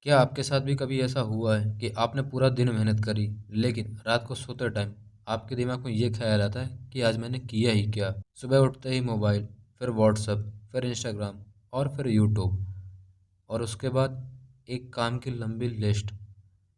क्या आपके साथ भी कभी ऐसा हुआ है कि आपने पूरा दिन मेहनत करी, लेकिन रात को सोते टाइम आपके दिमाग में ये ख्याल आता है कि आज मैंने किया ही क्या? सुबह उठते ही मोबाइल, फिर व्हाट्सएप, फिर इंस्टाग्राम और फिर यूट्यूब और उसके बाद एक काम की लंबी लिस्ट।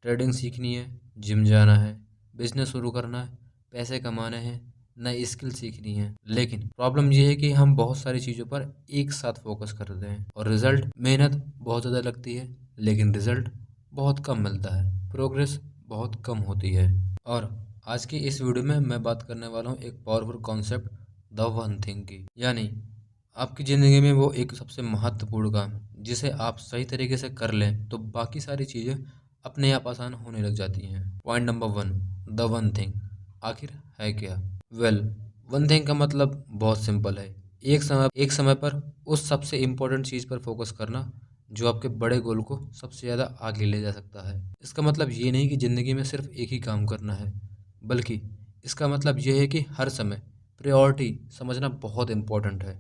ट्रेडिंग सीखनी है, जिम जाना है, बिजनेस शुरू करना है, पैसे कमाने हैं, नई स्किल सीखनी है। लेकिन प्रॉब्लम ये है कि हम बहुत सारी चीज़ों पर एक साथ फोकस करते हैं और रिजल्ट, मेहनत बहुत ज़्यादा लगती है, लेकिन रिजल्ट बहुत कम मिलता है, प्रोग्रेस बहुत कम होती है। और आज की इस वीडियो में मैं बात करने वाला हूँ एक powerful concept, the one thing की। यानी आपकी ज़िंदगी में वो एक सबसे महत्वपूर्ण काम जिसे आप सही तरीके से कर लें तो बाकी सारी चीज़ें अपने आप आसान होने लग जाती हैं। Point number one, the one thing आखिर है क्या? वेल, वन थिंग का मतलब बहुत सिंपल है। एक समय पर उस सबसे इम्पोर्टेंट चीज़ पर फोकस करना जो आपके बड़े गोल को सबसे ज़्यादा आगे ले जा सकता है। इसका मतलब ये नहीं कि ज़िंदगी में सिर्फ एक ही काम करना है, बल्कि इसका मतलब ये है कि हर समय प्रायोरिटी समझना बहुत इम्पोर्टेंट है।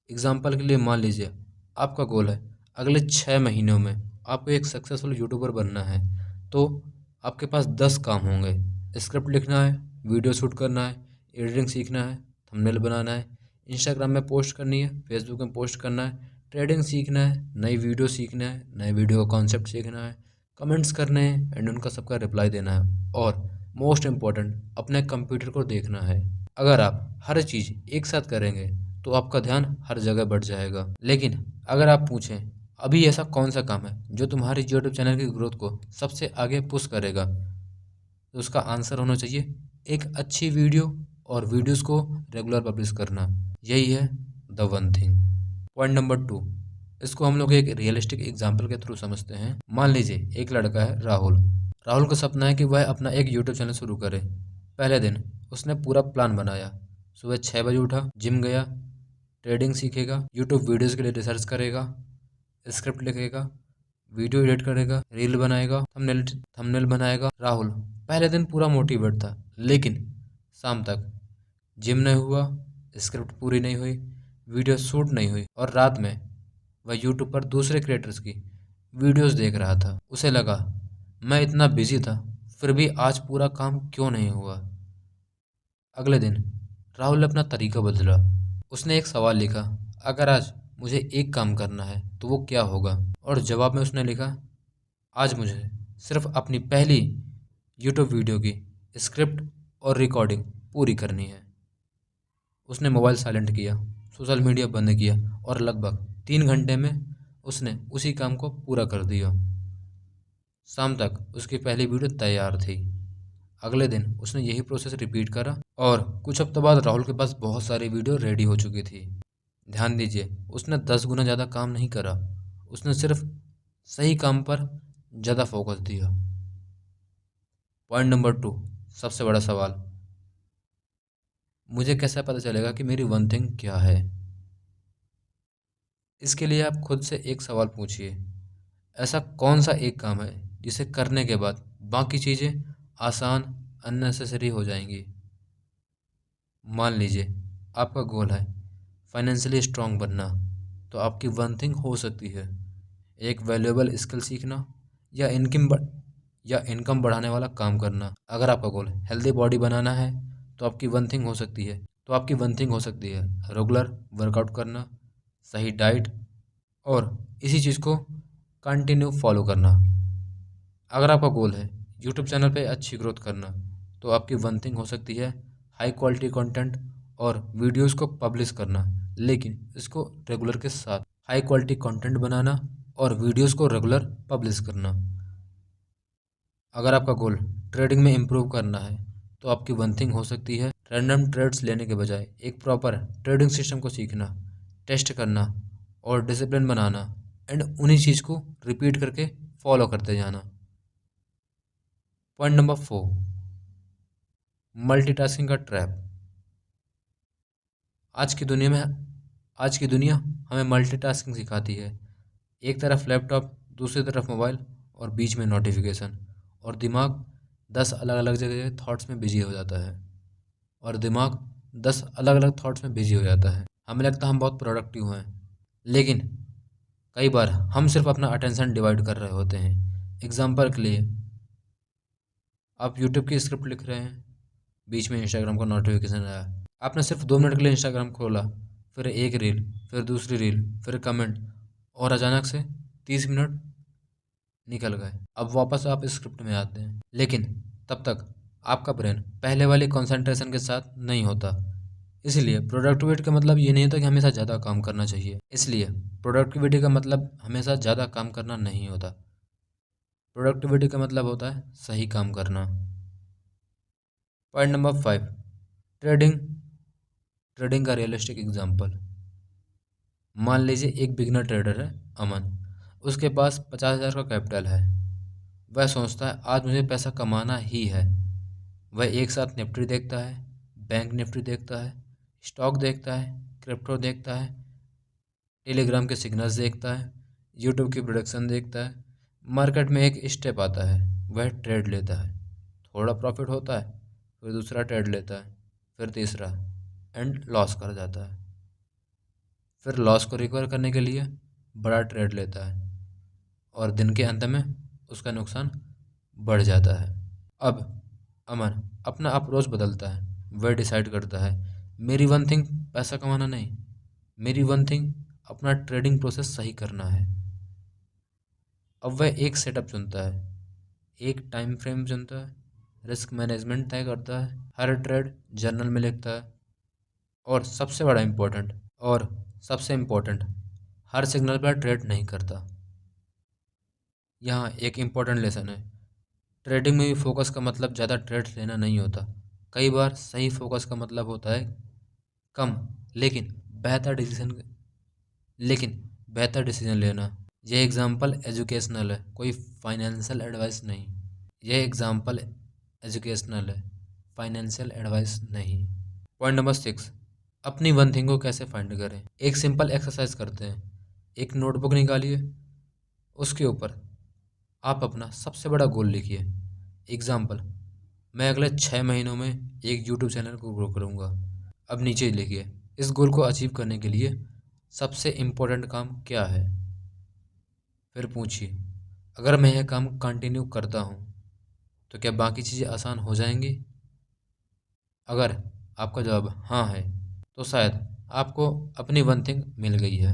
एग्जाम्पल के लिए मान लीजिए आपका गोल है अगले 6 महीनों में आपको एक सक्सेसफुल यूट्यूबर बनना है, तो आपके पास 10 काम होंगे। स्क्रिप्ट लिखना है, वीडियो शूट करना है, एडिटिंग सीखना है, थंबनेल बनाना है, इंस्टाग्राम में पोस्ट करनी है, फेसबुक में पोस्ट करना है, ट्रेडिंग सीखना है, नई वीडियो सीखना है, नए वीडियो का कॉन्सेप्ट सीखना है, कमेंट्स करने हैं एंड उनका सबका रिप्लाई देना है, और मोस्ट इम्पॉर्टेंट अपने कंप्यूटर को देखना है। अगर आप हर चीज़ एक साथ करेंगे तो आपका ध्यान हर जगह बढ़ जाएगा। लेकिन अगर आप पूछें अभी ऐसा कौन सा काम है जो तुम्हारी यूट्यूब चैनल की ग्रोथ को सबसे आगे पुश करेगा, तो उसका आंसर होना चाहिए एक अच्छी वीडियो और वीडियोस को रेगुलर पब्लिश करना। यही है the one thing. Point number two, इसको हम लोग एक रियलिस्टिक एग्जाम्पल के थ्रू समझते हैं। मान लीजिए एक लड़का है राहुल। राहुल का सपना है कि वह अपना एक यूट्यूब चैनल शुरू करे। पहले दिन उसने पूरा प्लान बनाया। सुबह 6 बजे उठा, जिम गया, ट्रेडिंग सीखेगा, यूट्यूब वीडियोस के लिए रिसर्च करेगा, स्क्रिप्ट लिखेगा, वीडियो एडिट करेगा, रील बनाएगा, थंबनेल बनाएगा। राहुल पहले दिन पूरा मोटिवेट था, लेकिन शाम तक जिम नहीं हुआ, स्क्रिप्ट पूरी नहीं हुई, वीडियो शूट नहीं हुई और रात में वह यूट्यूब पर दूसरे क्रिएटर्स की वीडियोस देख रहा था। उसे लगा मैं इतना बिजी था फिर भी आज पूरा काम क्यों नहीं हुआ। अगले दिन राहुल ने अपना तरीका बदला। उसने एक सवाल लिखा, अगर आज मुझे एक काम करना है तो वो क्या होगा? और जवाब में उसने लिखा, आज मुझे सिर्फ अपनी पहली यूट्यूब वीडियो की स्क्रिप्ट और रिकॉर्डिंग पूरी करनी है। उसने मोबाइल साइलेंट किया, सोशल मीडिया बंद किया और लगभग 3 घंटे में उसने उसी काम को पूरा कर दिया। शाम तक उसकी पहली वीडियो तैयार थी। अगले दिन उसने यही प्रोसेस रिपीट करा और कुछ हफ्तों बाद राहुल के पास बहुत सारी वीडियो रेडी हो चुकी थी। ध्यान दीजिए, उसने 10 गुना ज़्यादा काम नहीं करा, उसने सिर्फ सही काम पर ज़्यादा फोकस दिया। पॉइंट नंबर टू, सबसे बड़ा सवाल, मुझे कैसे पता चलेगा कि मेरी वन थिंग क्या है? इसके लिए आप खुद से एक सवाल पूछिए, ऐसा कौन सा एक काम है जिसे करने के बाद बाकी चीज़ें आसान, अननेसेसरी हो जाएंगी। मान लीजिए आपका गोल है फाइनेंशियली स्ट्रांग बनना, तो आपकी वन थिंग हो सकती है एक वैल्यूएबल स्किल सीखना या इनकम बढ़ाने वाला काम करना। अगर आपका गोल हेल्दी बॉडी बनाना है तो आपकी वन थिंग हो सकती है रेगुलर वर्कआउट करना, सही डाइट और इसी चीज़ को कंटिन्यू फॉलो करना। अगर आपका गोल है यूट्यूब चैनल पे अच्छी ग्रोथ करना, तो आपकी वन थिंग हो सकती है हाई क्वालिटी कंटेंट और वीडियोस को पब्लिश करना, लेकिन इसको रेगुलर के साथ हाई क्वालिटी कंटेंट बनाना और वीडियोस को रेगुलर पब्लिश करना। अगर आपका गोल ट्रेडिंग में इम्प्रूव करना है, तो आपकी वन थिंग हो सकती है रैंडम ट्रेड्स लेने के बजाय एक प्रॉपर ट्रेडिंग सिस्टम को सीखना, टेस्ट करना और डिसिप्लिन बनाना एंड उन्हीं चीज़ को रिपीट करके फॉलो करते जाना। पॉइंट नंबर फोर, मल्टीटास्किंग का ट्रैप। आज की दुनिया में आज की दुनिया हमें मल्टीटास्किंग सिखाती है। एक तरफ लैपटॉप, दूसरी तरफ मोबाइल और बीच में नोटिफिकेशन, और दिमाग 10 अलग अलग थॉट्स में बिजी हो जाता है। हमें लगता है हम बहुत प्रोडक्टिव हैं, लेकिन कई बार हम सिर्फ अपना अटेंशन डिवाइड कर रहे होते हैं। एग्जाम्पल के लिए, आप यूट्यूब की स्क्रिप्ट लिख रहे हैं, बीच में इंस्टाग्राम का नोटिफिकेशन आया, आपने सिर्फ 2 मिनट के लिए इंस्टाग्राम खोला, फिर एक रील, फिर दूसरी रील, फिर कमेंट, और अचानक से 30 मिनट निकल गए। अब वापस आप स्क्रिप्ट में आते हैं, लेकिन तब तक आपका ब्रेन पहले वाली कंसंट्रेशन के साथ नहीं होता। इसलिए प्रोडक्टिविटी का मतलब ये नहीं होता कि हमेशा ज़्यादा काम करना चाहिए। इसलिए प्रोडक्टिविटी का मतलब हमेशा ज़्यादा काम करना नहीं होता। प्रोडक्टिविटी का मतलब होता है सही काम करना। Point number 5, trading. ट्रेडिंग का रियलिस्टिक एग्जांपल। मान लीजिए एक बिगनर ट्रेडर है, अमन। उसके पास 50,000 का कैपिटल है। वह सोचता है आज मुझे पैसा कमाना ही है। वह एक साथ निफ्टी देखता है, बैंक निफ्टी देखता है, स्टॉक देखता है, क्रिप्टो देखता है, टेलीग्राम के सिग्नल्स देखता है, यूट्यूब की प्रोडक्शन देखता है। मार्केट में एक स्टेप आता है, वह ट्रेड लेता है, थोड़ा प्रॉफिट होता है, फिर दूसरा ट्रेड लेता है, फिर तीसरा, एंड लॉस कर जाता है। फिर लॉस को रिकवर करने के लिए बड़ा ट्रेड लेता है, और दिन के अंत में उसका नुकसान बढ़ जाता है। अब अमन अपना अप्रोच बदलता है। वह डिसाइड करता है, मेरी वन थिंग पैसा कमाना नहीं, मेरी वन थिंग अपना ट्रेडिंग प्रोसेस सही करना है। अब वह एक सेटअप चुनता है, एक टाइम फ्रेम चुनता है, रिस्क मैनेजमेंट तय करता है, हर ट्रेड जर्नल में लिखता है, और सबसे इम्पोर्टेंट, हर सिग्नल पर ट्रेड नहीं करता। यहाँ एक इम्पोर्टेंट लेसन है, ट्रेडिंग में भी फोकस का मतलब ज़्यादा ट्रेड लेना नहीं होता। कई बार सही फोकस का मतलब होता है कम लेकिन बेहतर डिसीजन लेकिन बेहतर डिसीजन लेना। यह एग्जांपल एजुकेशनल है, कोई फाइनेंशियल एडवाइस नहीं। यह एग्जांपल एजुकेशनल है, फाइनेंशियल एडवाइस नहीं। पॉइंट नंबर 6, अपनी वन थिंग को कैसे फाइंड करें। एक सिंपल एक्सरसाइज करते हैं। एक नोटबुक निकालिए, उसके ऊपर आप अपना सबसे बड़ा गोल लिखिए। एग्जाम्पल, मैं अगले 6 महीनों में एक यूट्यूब चैनल को ग्रो करूँगा। अब नीचे लिखिए, इस गोल को अचीव करने के लिए सबसे इम्पोर्टेंट काम क्या है। फिर पूछिए, अगर मैं यह काम कंटिन्यू करता हूँ तो क्या बाकी चीज़ें आसान हो जाएंगी। अगर आपका जवाब हाँ है तो शायद आपको अपनी वन थिंग मिल गई है।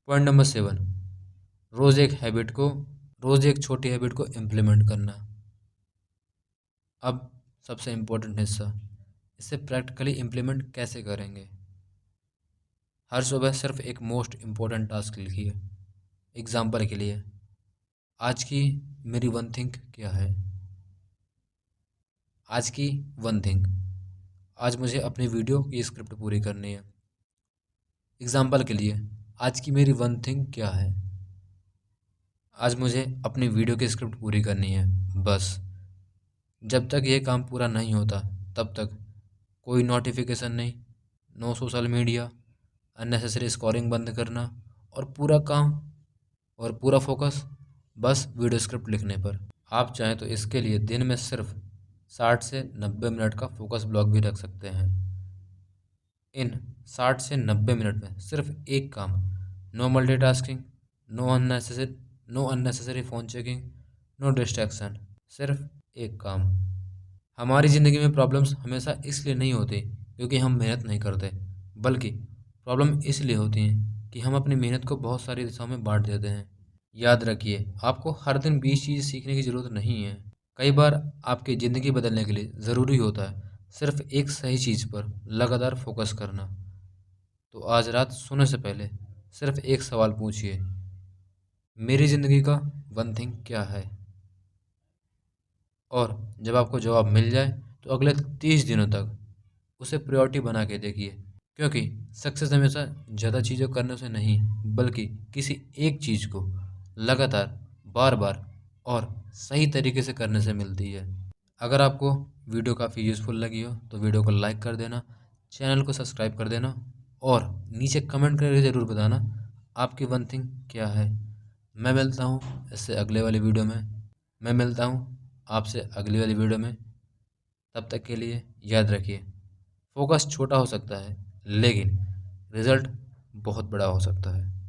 पॉइंट नंबर 7, रोज़ एक हैबिट को रोज़ एक छोटी हैबिट को इम्प्लीमेंट करना। अब सबसे इम्पोर्टेंट हिस्सा, इसे प्रैक्टिकली इम्प्लीमेंट कैसे करेंगे। हर सुबह सिर्फ एक मोस्ट इम्पोर्टेंट टास्क लिखिए। एग्जाम्पल के लिए, आज की मेरी वन थिंग क्या है। आज की वन थिंग, आज मुझे अपनी वीडियो की स्क्रिप्ट पूरी करनी है। एग्जाम्पल के लिए, आज की मेरी वन थिंग क्या है, आज मुझे अपनी वीडियो की स्क्रिप्ट पूरी करनी है। बस जब तक ये काम पूरा नहीं होता तब तक कोई नोटिफिकेशन नहीं, no social media, unnecessary scrolling बंद करना, और पूरा फोकस बस वीडियो स्क्रिप्ट लिखने पर। आप चाहें तो इसके लिए दिन में सिर्फ 60 से 90 मिनट का फोकस ब्लॉक भी रख सकते हैं। इन 60 से 90 मिनट में सिर्फ एक काम, no multitasking, no unnecessary phone checking, no distraction, सिर्फ एक काम। हमारी ज़िंदगी में प्रॉब्लम्स हमेशा इसलिए नहीं होती क्योंकि हम मेहनत नहीं करते, बल्कि प्रॉब्लम इसलिए होती हैं कि हम अपनी मेहनत को बहुत सारी दिशाओं में बांट देते हैं। याद रखिए, आपको हर दिन 20 चीज़ सीखने की ज़रूरत नहीं है। कई बार आपकी ज़िंदगी बदलने के लिए ज़रूरी होता है सिर्फ एक सही चीज़ पर लगातार फोकस करना। तो आज रात सोने से पहले सिर्फ एक सवाल पूछिए, मेरी ज़िंदगी का वन थिंग क्या है। और जब आपको जवाब मिल जाए तो अगले 30 दिनों तक उसे प्रायोरिटी बना के देखिए, क्योंकि सक्सेस हमेशा ज़्यादा चीज़ें करने से नहीं, बल्कि किसी एक चीज़ को लगातार बार बार और सही तरीके से करने से मिलती है। अगर आपको वीडियो काफ़ी यूज़फुल लगी हो तो वीडियो को लाइक कर देना, चैनल को सब्सक्राइब कर देना, और नीचे कमेंट करके ज़रूर बताना आपकी वन थिंग क्या है। मैं मिलता हूँ आपसे अगली वाली वीडियो में। तब तक के लिए याद रखिए, फोकस छोटा हो सकता है लेकिन रिज़ल्ट बहुत बड़ा हो सकता है।